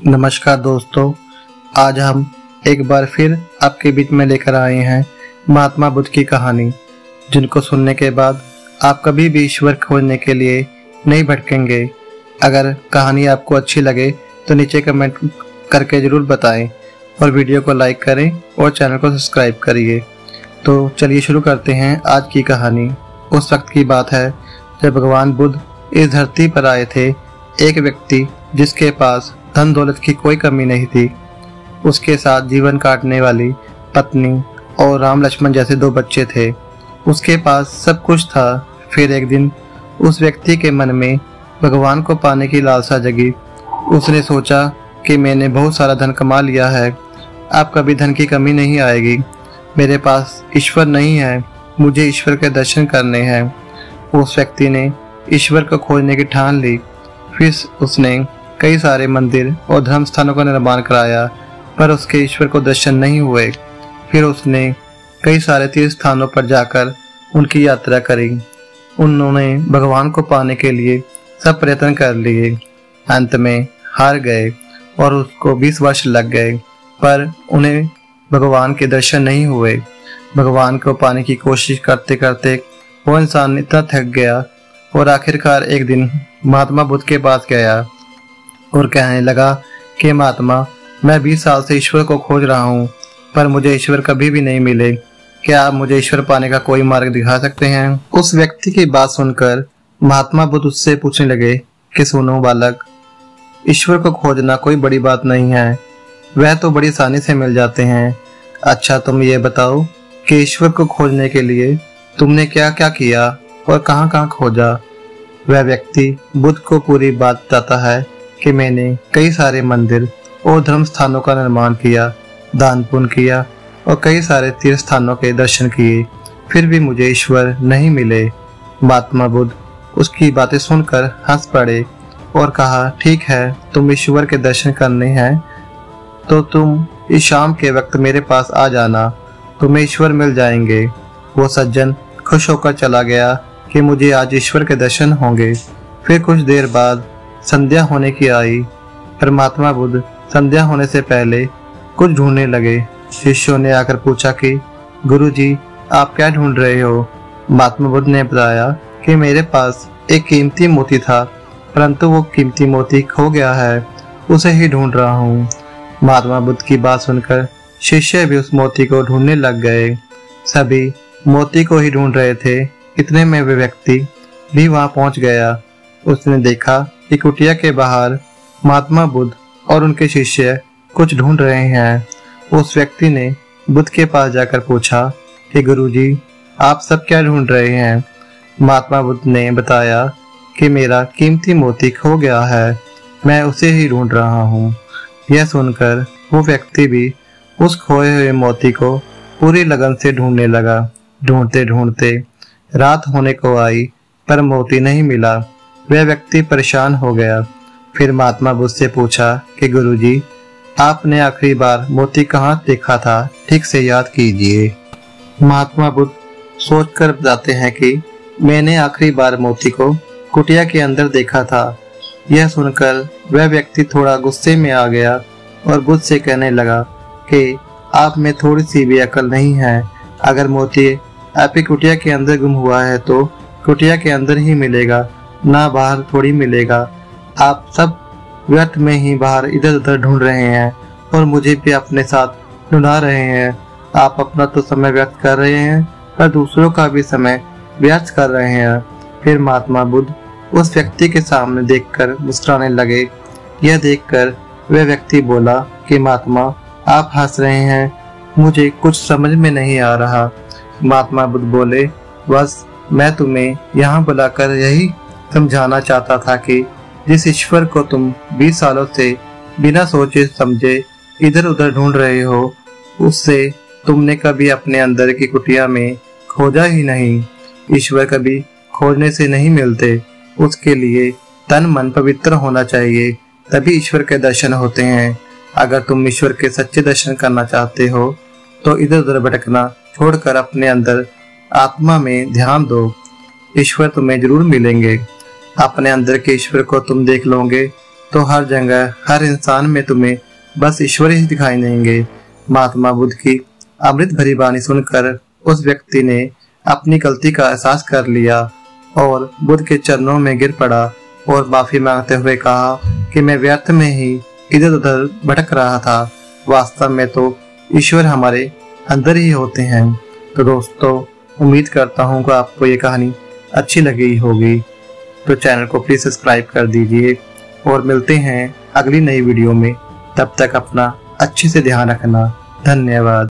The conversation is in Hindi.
नमस्कार दोस्तों, आज हम एक बार फिर आपके बीच में लेकर आए हैं महात्मा बुद्ध की कहानी, जिनको सुनने के बाद आप कभी भी ईश्वर खोजने के लिए नहीं भटकेंगे। अगर कहानी आपको अच्छी लगे तो नीचे कमेंट करके ज़रूर बताएं और वीडियो को लाइक करें और चैनल को सब्सक्राइब करिए। तो चलिए शुरू करते हैं आज की कहानी। उस वक्त की बात है जब भगवान बुद्ध इस धरती पर आए थे। एक व्यक्ति जिसके पास धन दौलत की कोई कमी नहीं थी, उसके साथ जीवन काटने वाली पत्नी और राम लक्ष्मण जैसे 2 बच्चे थे। उसके पास सब कुछ था। फिर एक दिन उस व्यक्ति के मन में भगवान को पाने की लालसा जगी। उसने सोचा कि मैंने बहुत सारा धन कमा लिया है, अब कभी धन की कमी नहीं आएगी। मेरे पास ईश्वर नहीं है, मुझे ईश्वर के दर्शन करने हैं। उस व्यक्ति ने ईश्वर को खोजने की ठान ली। फिर उसने कई सारे मंदिर और धर्म स्थानों का निर्माण कराया, पर उसके ईश्वर को दर्शन नहीं हुए। फिर उसने कई सारे तीर्थ स्थानों पर जाकर उनकी यात्रा करी। उन्होंने भगवान को पाने के लिए सब प्रयत्न कर लिए, अंत में हार गए और उसको 20 वर्ष लग गए, पर उन्हें भगवान के दर्शन नहीं हुए। भगवान को पाने की कोशिश करते करते वो इंसान इतना थक गया और आखिरकार एक दिन महात्मा बुद्ध के पास गया और कहने लगा कि महात्मा, मैं 20 साल से ईश्वर को खोज रहा हूँ, पर मुझे ईश्वर कभी भी नहीं मिले। क्या आप मुझे ईश्वर पाने का कोई मार्ग दिखा सकते हैं? उस व्यक्ति की बात सुनकर महात्मा बुद्ध उससे पूछने लगे कि सुनो बालक, ईश्वर को खोजना कोई बड़ी बात नहीं है, वह तो बड़ी आसानी से मिल जाते हैं। अच्छा, तुम ये बताओ कि ईश्वर को खोजने के लिए तुमने क्या क्या किया और कहाँ कहाँ खोजा? वह व्यक्ति बुद्ध को पूरी बात बताता है कि मैंने कई सारे मंदिर और धर्म स्थानों का निर्माण किया, दान पुण्य किया और कई सारे तीर्थ स्थानों के दर्शन किए, फिर भी मुझे ईश्वर नहीं मिले। महात्मा बुद्ध उसकी बातें सुनकर हंस पड़े और कहा, ठीक है, तुम ईश्वर के दर्शन करने हैं तो तुम इस शाम के वक्त मेरे पास आ जाना, तुम्हें ईश्वर मिल जाएंगे। वो सज्जन खुश होकर चला गया कि मुझे आज ईश्वर के दर्शन होंगे। फिर कुछ देर बाद संध्या होने की आई। महात्मा बुद्ध संध्या होने से पहले कुछ ढूंढने लगे। शिष्यों ने आकर पूछा कि गुरुजी, आप क्या ढूंढ रहे हो? महात्मा बुद्ध ने बताया कि मेरे पास एक कीमती मोती था, परंतु वो कीमती मोती खो गया है, उसे ही ढूंढ रहा हूँ। महात्मा बुद्ध की बात सुनकर शिष्य भी उस मोती को ढूंढने लग गए। सभी मोती को ही ढूंढ रहे थे। इतने में वे व्यक्ति भी वहां पहुंच गया। उसने देखा कि कुटिया के बाहर महात्मा बुद्ध और उनके शिष्य कुछ ढूंढ रहे हैं। उस व्यक्ति ने बुद्ध के पास जाकर पूछा कि गुरुजी, आप सब क्या ढूंढ रहे हैं? महात्मा बुद्ध ने बताया कि मेरा कीमती मोती खो गया है, मैं उसे ही ढूंढ रहा हूँ। यह सुनकर वो व्यक्ति भी उस खोए हुए मोती को पूरी लगन से ढूंढने लगा। ढूंढते ढूंढते रात होने को आई, पर मोती नहीं मिला। वह व्यक्ति परेशान हो गया। फिर महात्मा बुद्ध से पूछा कि गुरुजी, आपने आखिरी बार मोती कहाँ देखा था, ठीक से याद कीजिए। महात्मा बुद्ध सोचकर बताते हैं कि मैंने आखिरी बार मोती को कुटिया के अंदर देखा था। यह सुनकर वह व्यक्ति थोड़ा गुस्से में आ गया और बुद्ध से कहने लगा कि आप में थोड़ी सी भी अकल नहीं है। अगर मोती आपकी कुटिया के अंदर गुम हुआ है तो कुटिया के अंदर ही मिलेगा, ना बाहर थोड़ी मिलेगा। आप सब व्यर्थ में ही बाहर इधर उधर ढूंढ रहे हैं और मुझे भी अपने साथ ढूंढा रहे हैं। आप अपना तो समय व्यर्थ कर रहे हैं, पर दूसरों का भी समय व्यर्थ कर रहे हैं। फिर महात्मा बुद्ध उस व्यक्ति के सामने देखकर मुस्कुराने लगे। यह देखकर वह व्यक्ति बोला कि महात्मा, आप हंस रहे हैं, मुझे कुछ समझ में नहीं आ रहा। महात्मा बुद्ध बोले, बस मैं तुम्हें यहाँ बुलाकर यही समझाना चाहता था कि जिस ईश्वर को तुम 20 सालों से बिना सोचे समझे इधर उधर ढूंढ रहे हो, उससे तुमने कभी अपने अंदर की कुटिया में खोजा ही नहीं। ईश्वर कभी खोजने से नहीं मिलते, उसके लिए तन मन पवित्र होना चाहिए, तभी ईश्वर के दर्शन होते हैं। अगर तुम ईश्वर के सच्चे दर्शन करना चाहते हो तो इधर उधर भटकना छोड़कर अपने अंदर आत्मा में ध्यान दो, ईश्वर तुम्हें जरूर मिलेंगे। अपने अंदर के ईश्वर को तुम देख लोगे तो हर जगह हर इंसान में तुम्हें बस ईश्वर ही दिखाई देंगे। महात्मा बुद्ध की अमृत भरी वाणी सुनकर उस व्यक्ति ने अपनी गलती का एहसास कर लिया और बुद्ध के चरणों में गिर पड़ा और माफी मांगते हुए कहा कि मैं व्यर्थ में ही इधर उधर भटक रहा था। वास्तव में तो ईश्वर हमारे अंदर ही होते हैं। तो दोस्तों, उम्मीद करता हूँ कि आपको ये कहानी अच्छी लगी होगी। तो चैनल को प्लीज सब्सक्राइब कर दीजिए और मिलते हैं अगली नई वीडियो में। तब तक अपना अच्छे से ध्यान रखना। धन्यवाद।